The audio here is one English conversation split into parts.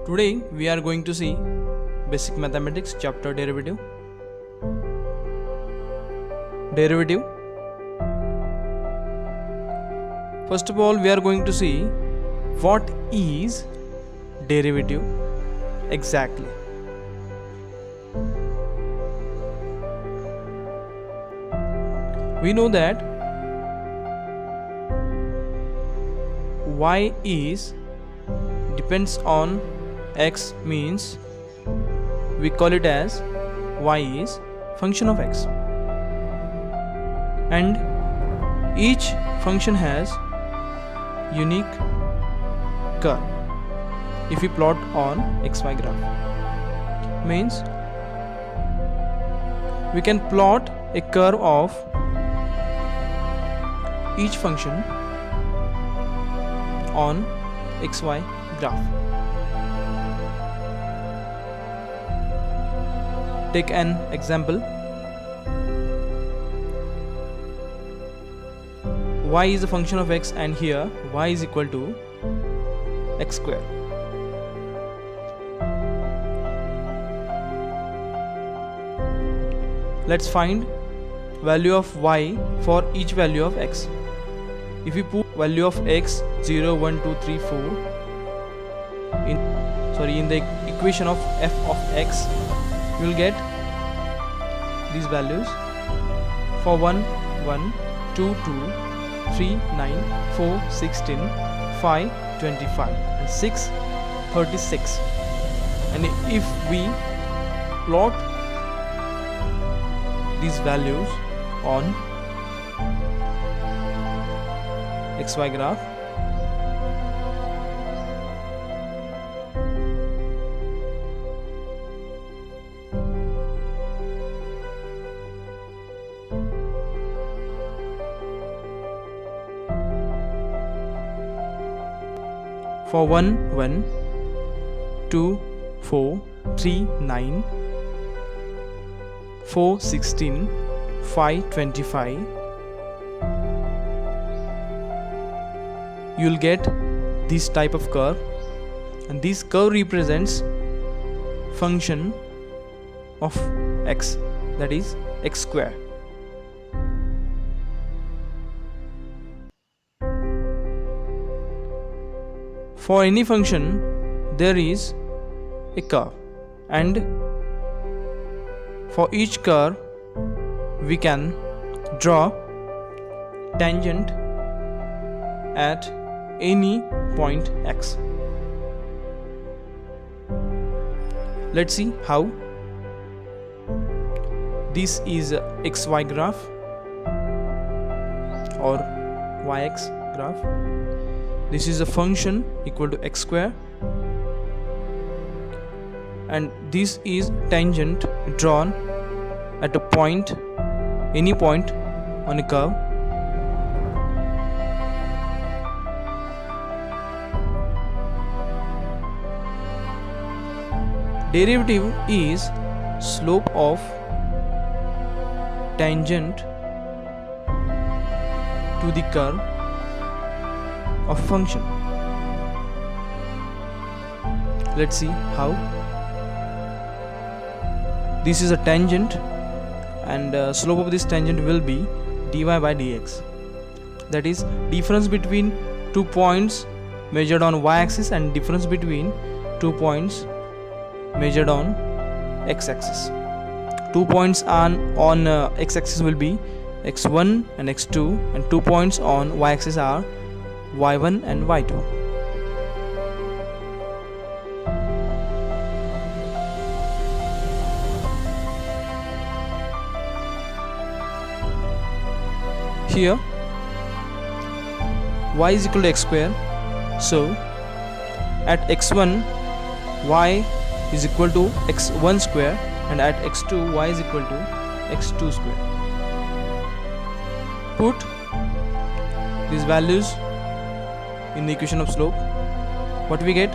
Today we are going to see basic mathematics chapter derivative. Derivative. First of all, we are going to see what is derivative exactly. We know that y is depends on x, means we call it as y is function of x, and each function has unique curve. If we plot on xy graph, means we can plot a curve of each function on xy graph. Take an example. Y is a function of x, and here y is equal to x square. Let's find value of y for each value of x. If we put value of x 0, 1, 2, 3, 4 in the equation of f of x, we will get these values. For 1, 1, 2, 2, 3, 9, 4, 16, 5, 25 and 6, 36. And if we plot these values on xy graph, for 1, 1, 2, 4, 3, 9, 4, 16, 5, 25, you will get this type of curve, and this curve represents function of x, that is x square. For any function there is a curve, and for each curve we can draw tangent at any point x. Let's see how. This is a xy graph or yx graph. This is a function equal to x square, and this is tangent drawn at a point, any point on a curve. Derivative is slope of tangent to the curve of function. Let's see how. This is a tangent, and slope of this tangent will be dy by dx. That is difference between 2 points measured on y-axis and difference between 2 points measured on x-axis. 2 points on x-axis will be x1 and x2, and 2 points on y-axis are y1 and y2. Here y is equal to x square, so at x1 y is equal to x1 square, and at x2 y is equal to x2 square. Put these values in the equation of slope. What we get?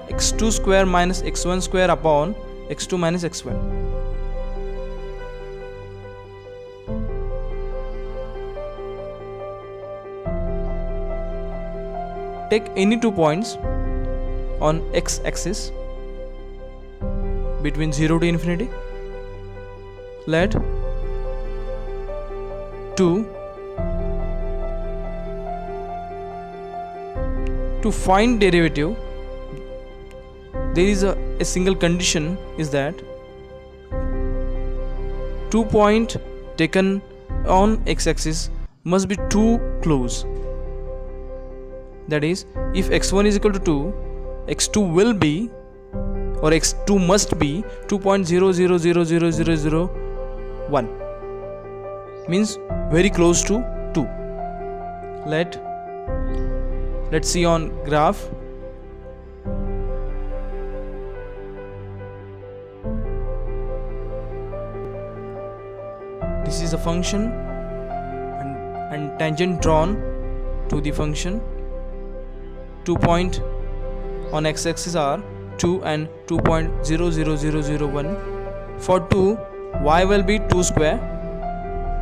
x2 square minus x1 square upon x2 minus x1. Take any 2 points on x axis between 0 to infinity. Let 2 to find derivative, there is a single condition is that 2 point taken on x-axis must be too close. That is, if x1 is equal to 2, x2 will be, or x2 must be 2.00000001, means very close to 2. Let's see on graph. This is a function and tangent drawn to the function. 2 point on x-axis are 2 and 2.00001. For 2, y will be 2 square,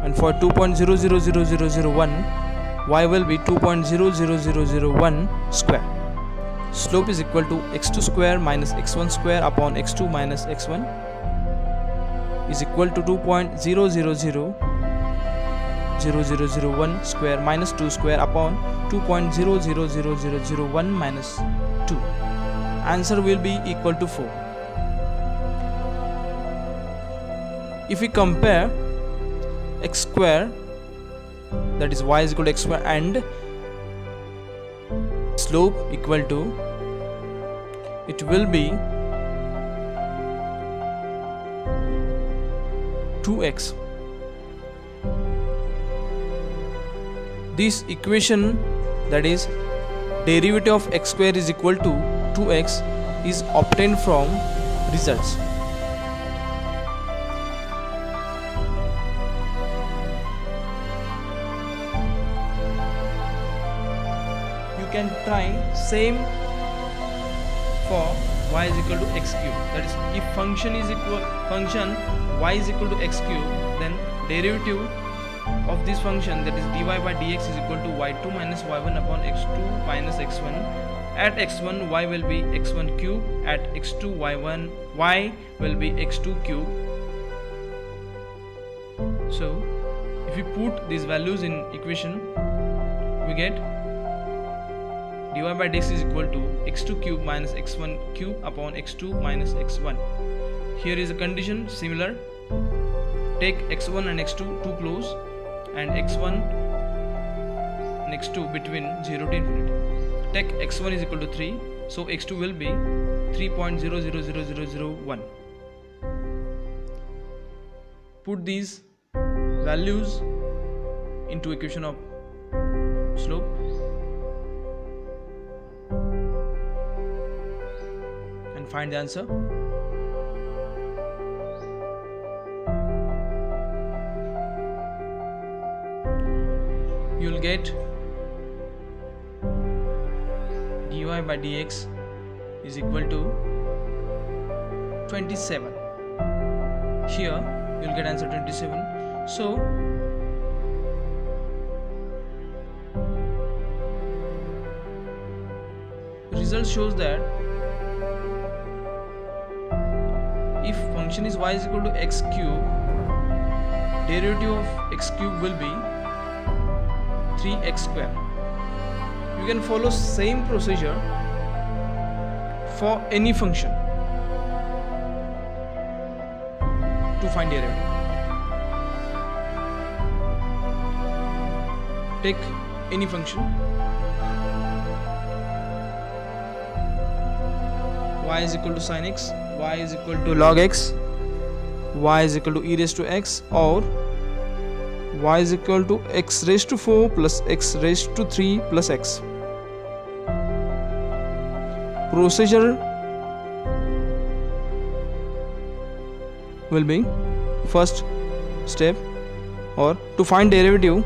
and for 2.000001, y will be 2.00001 square. Slope is equal to x2 square minus x1 square upon x2 minus x1 is equal to 2.0000001 square minus 2 square upon 2.00001 minus 2. Answer will be equal to 4. If we compare x square, that is y is equal to x square, and slope equal to, it will be 2x. This equation, that is derivative of x square is equal to 2x, is obtained from results. You can try same for y is equal to x cube. That is, if function y is equal to x cube, then derivative of this function, that is dy by dx, is equal to y2 minus y1 upon x2 minus x1. At x1 y will be x1 cube, at x2 y will be x2 cube. So if we put these values in equation, we get dy by dx is equal to x2 cube minus x1 cube upon x2 minus x1. Here is a condition similar. Take x1 and x2 too close, and x1 and x2 between 0 to infinity. Take x1 is equal to 3, so x2 will be 3.0000001. Put these values into equation of slope. And find the answer. You will get dy by dx is equal to 27. Here you will get answer 27. So result shows that if function is y is equal to x cube, derivative of x cube will be 3x square. You can follow same procedure for any function to find derivative. Take any function, y is equal to sin x, y is equal to log x, y is equal to e raised to x, or y is equal to x raised to 4 plus x raised to 3 plus x. Procedure will be, first step, or to find derivative,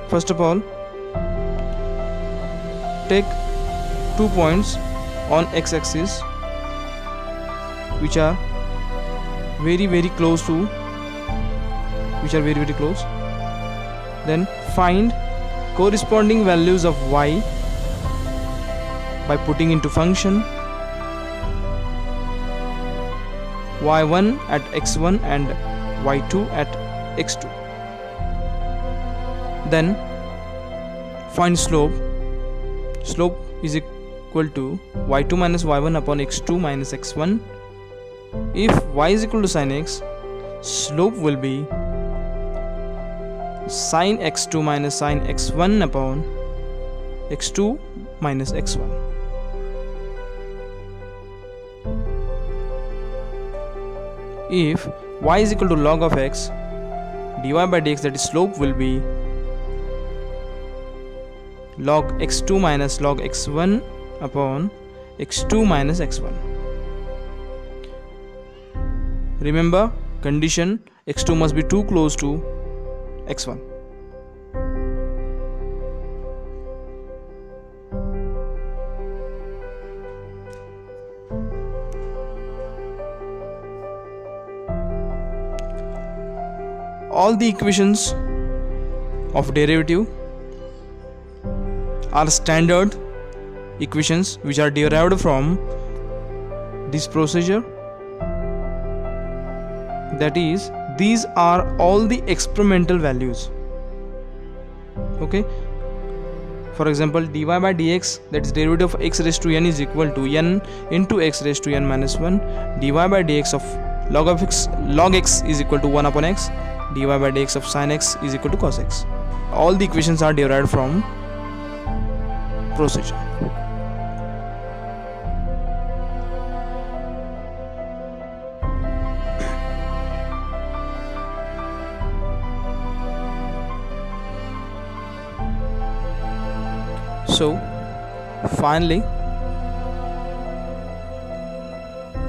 first of all take 2 points on x-axis which are very close to, then find corresponding values of y by putting into function y1 at x1 and y2 at x2. Then find slope. Slope is equal to y2 minus y1 upon x2 minus x1. If y is equal to sin x, slope will be sin x2 minus sin x1 upon x2 minus x1. If y is equal to log of x, dy by dx, that is slope will be log x2 minus log x1 upon x2 minus x1. Remember condition, x2 must be too close to x1. All the equations of derivative are standard equations which are derived from this procedure. That is, these are all the experimental values. Okay, for example, dy by dx, that is derivative of x raised to n, is equal to n into x raised to n minus 1. dy by dx of log x is equal to 1 upon x. dy by dx of sin x is equal to cos x. All the equations are derived from procedure. So finally,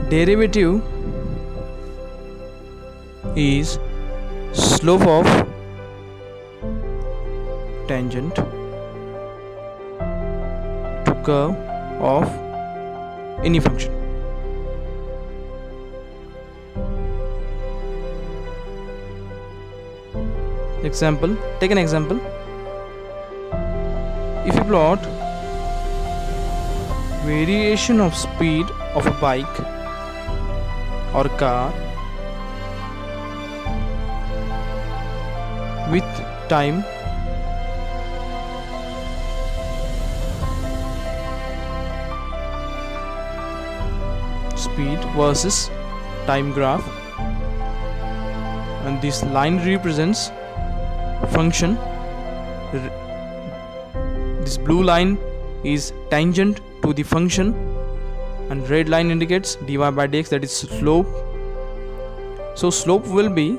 derivative is slope of tangent to curve of any function. Example, take an example. If you plot variation of speed of a bike or car with time, speed versus time graph, and this line represents function. This blue line is tangent to the function and red line indicates dy by dx, that is slope. So slope will be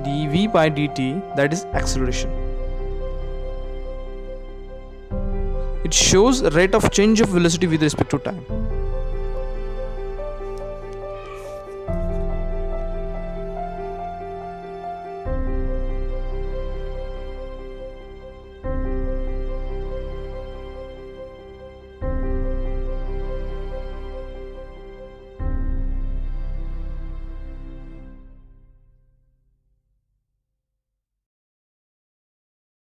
dv by dt, that is acceleration. It shows rate of change of velocity with respect to time.